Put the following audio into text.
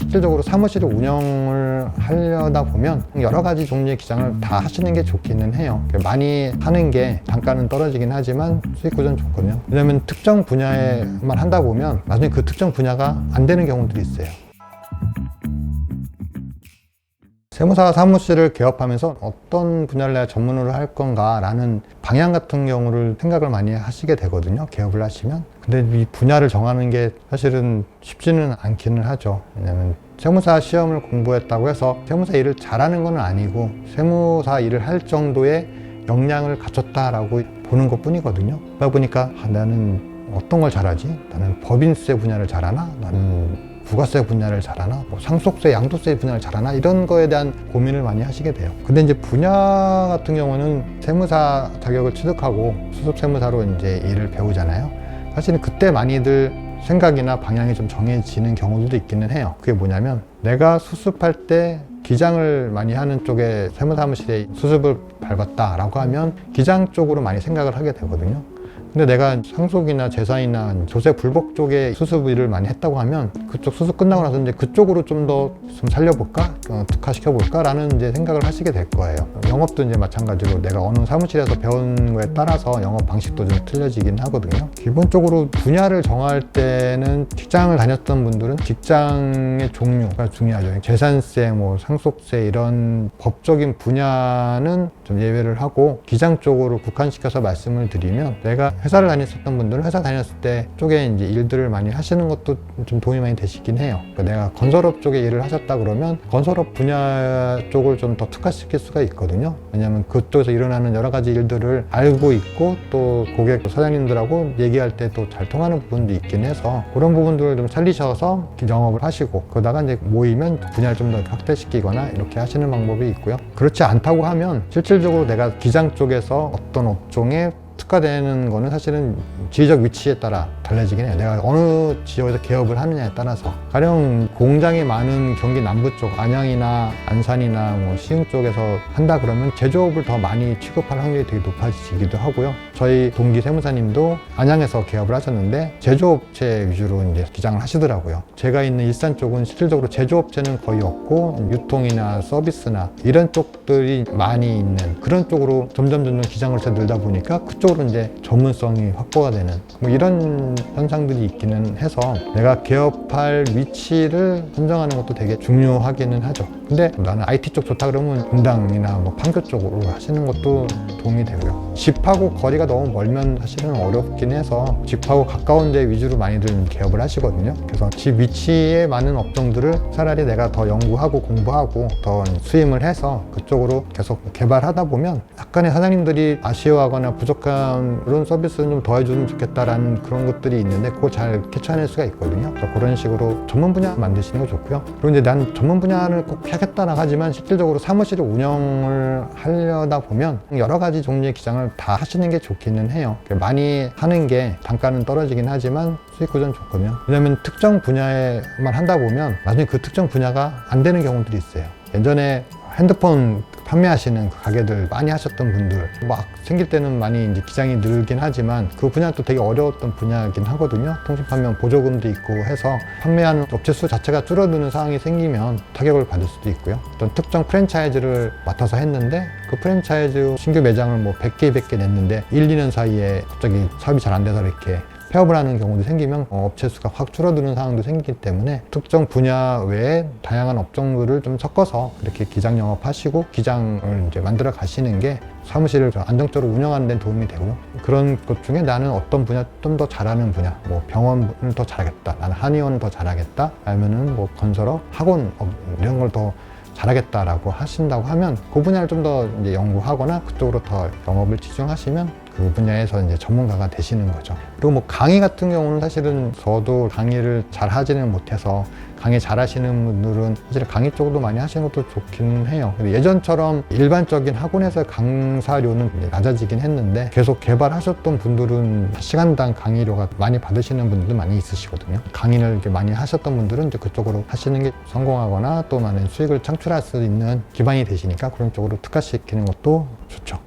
실질적으로 사무실을 운영을 하려다 보면 여러 가지 종류의 기장을 다 하시는 게 좋기는 해요. 많이 하는 게 단가는 떨어지긴 하지만 수익 구조는 좋거든요. 왜냐면 특정 분야에만 하다 보면 나중에 그 특정 분야가 안 되는 경우들이 있어요. 세무사 사무실을 개업하면서 어떤 분야를 내가 전문으로 할 건가 라는 방향 같은 경우를 생각을 많이 하시게 되거든요, 개업을 하시면. 근데 이 분야를 정하는 게 사실은 쉽지는 않기는 하죠. 왜냐면 세무사 시험을 공부했다고 해서 세무사 일을 잘하는 건 아니고 세무사 일을 할 정도의 역량을 갖췄다라고 보는 것 뿐이거든요. 그러다 보니까 나는 어떤 걸 잘하지? 나는 법인세 분야를 잘하나? 나는 부가세 분야를 잘하나? 뭐 상속세, 양도세 분야를 잘하나? 이런 거에 대한 고민을 많이 하시게 돼요. 근데 이제 분야 같은 경우는 세무사 자격을 취득하고 수습세무사로 이제 일을 배우잖아요. 사실은 그때 많이들 생각이나 방향이 좀 정해지는 경우들도 있기는 해요. 그게 뭐냐면 내가 수습할 때 기장을 많이 하는 쪽에 세무사무실에 수습을 밟았다라고 하면 기장 쪽으로 많이 생각을 하게 되거든요. 근데 내가 상속이나 재산이나 조세 불복 쪽에 수습 일을 많이 했다고 하면 그쪽 수습 끝나고 나서 이제 그쪽으로 좀 더 살려볼까? 특화시켜볼까? 라는 이제 생각을 하시게 될 거예요. 영업도 이제 마찬가지로 내가 어느 사무실에서 배운 거에 따라서 영업 방식도 좀 틀려지긴 하거든요. 기본적으로 분야를 정할 때는 직장을 다녔던 분들은 직장의 종류가 중요하죠. 재산세, 뭐 상속세 이런 법적인 분야는 좀 예외를 하고 기장 쪽으로 국한시켜서 말씀을 드리면 내가 회사를 다녔었던 분들은 회사 다녔을 때 쪽에 이제 일들을 많이 하시는 것도 좀 도움이 많이 되시긴 해요. 그러니까 내가 건설업 쪽에 일을 하셨다 그러면 건설업 분야 쪽을 좀 더 특화시킬 수가 있거든요. 왜냐하면 그쪽에서 일어나는 여러 가지 일들을 알고 있고 또 고객 사장님들하고 얘기할 때 또 잘 통하는 부분도 있긴 해서 그런 부분들을 좀 살리셔서 영업을 하시고 그러다가 이제 모이면 분야를 좀 더 확대시키거나 이렇게 하시는 방법이 있고요. 그렇지 않다고 하면 실질적으로 내가 기장 쪽에서 어떤 업종에 특화되는 거는 사실은 지리적 위치에 따라 달라지긴 해요. 내가 어느 지역에서 개업을 하느냐에 따라서 가령 공장이 많은 경기 남부 쪽 안양이나 안산이나 뭐 시흥 쪽에서 한다 그러면 제조업을 더 많이 취급할 확률이 되게 높아지기도 하고요. 저희 동기 세무사님도 안양에서 개업을 하셨는데 제조업체 위주로 이제 기장을 하시더라고요. 제가 있는 일산 쪽은 실질적으로 제조업체는 거의 없고 유통이나 서비스나 이런 쪽들이 많이 있는 그런 쪽으로 점점 기장을 늘다 보니까 그쪽으로 이제 전문성이 확보가 되는 뭐 이런 현상들이 있기는 해서 내가 개업할 위치를 선정하는 것도 되게 중요하기는 하죠. 근데 나는 IT 쪽 좋다 그러면 분당이나 뭐 판교 쪽으로 하시는 것도 도움이 되고요. 집하고 거리가 너무 멀면 사실은 어렵긴 해서 집하고 가까운 데 위주로 많이들 개업을 하시거든요. 그래서 집 위치에 많은 업종들을 차라리 내가 더 연구하고 공부하고 더 수임을 해서 그쪽으로 계속 개발하다 보면 약간의 사장님들이 아쉬워하거나 부족한 그런 서비스는 좀 더 해주면 좋겠다라는 그런 것들이 있는데 그걸 잘 캐쳐낼 수가 있거든요. 그래서 그런 식으로 전문 분야 만드시는 거 좋고요. 그리고 이제 난 전문 분야를 꼭 하겠다나 하지만 실질적으로 사무실을 운영을 하려다 보면 여러 가지 종류의 기장을 다 하시는 게 좋기는 해요. 많이 하는 게 단가는 떨어지긴 하지만 수익 구조는 좋거든요. 왜냐면 특정 분야에만 하다 보면 나중에 그 특정 분야가 안 되는 경우들이 있어요. 예전에 핸드폰 판매하시는 그 가게들 많이 하셨던 분들 막 생길 때는 많이 이제 기장이 늘긴 하지만 그 분야는 또 되게 어려웠던 분야이긴 하거든요. 통신 판매 보조금도 있고 해서 판매하는 업체 수 자체가 줄어드는 상황이 생기면 타격을 받을 수도 있고요. 어떤 특정 프랜차이즈를 맡아서 했는데 그 프랜차이즈 신규 매장을 뭐 100개, 200개 냈는데 1, 2년 사이에 갑자기 사업이 잘 안 돼서 이렇게 폐업을 하는 경우도 생기면 업체 수가 확 줄어드는 상황도 생기기 때문에 특정 분야 외에 다양한 업종들을 좀 섞어서 이렇게 기장 영업하시고 기장을 이제 만들어 가시는 게 사무실을 안정적으로 운영하는 데 도움이 되고요. 그런 것 중에 나는 어떤 분야 좀 더 잘하는 분야, 뭐 병원을 더 잘하겠다, 나는 한의원을 더 잘하겠다, 아니면은 뭐 건설업, 학원 이런 걸 더 잘하겠다라고 하신다고 하면 그 분야를 좀 더 이제 연구하거나 그쪽으로 더 영업을 집중하시면 그 분야에서 이제 전문가가 되시는 거죠. 그리고 뭐 강의 같은 경우는 사실은 저도 강의를 잘 하지는 못해서 강의 잘 하시는 분들은 사실 강의 쪽으로 많이 하시는 것도 좋긴 해요. 예전처럼 일반적인 학원에서 강사료는 이제 낮아지긴 했는데 계속 개발하셨던 분들은 시간당 강의료가 많이 받으시는 분들도 많이 있으시거든요. 강의를 이렇게 많이 하셨던 분들은 이제 그쪽으로 하시는 게 성공하거나 또 많은 수익을 창출할 수 있는 기반이 되시니까 그런 쪽으로 특화시키는 것도 좋죠.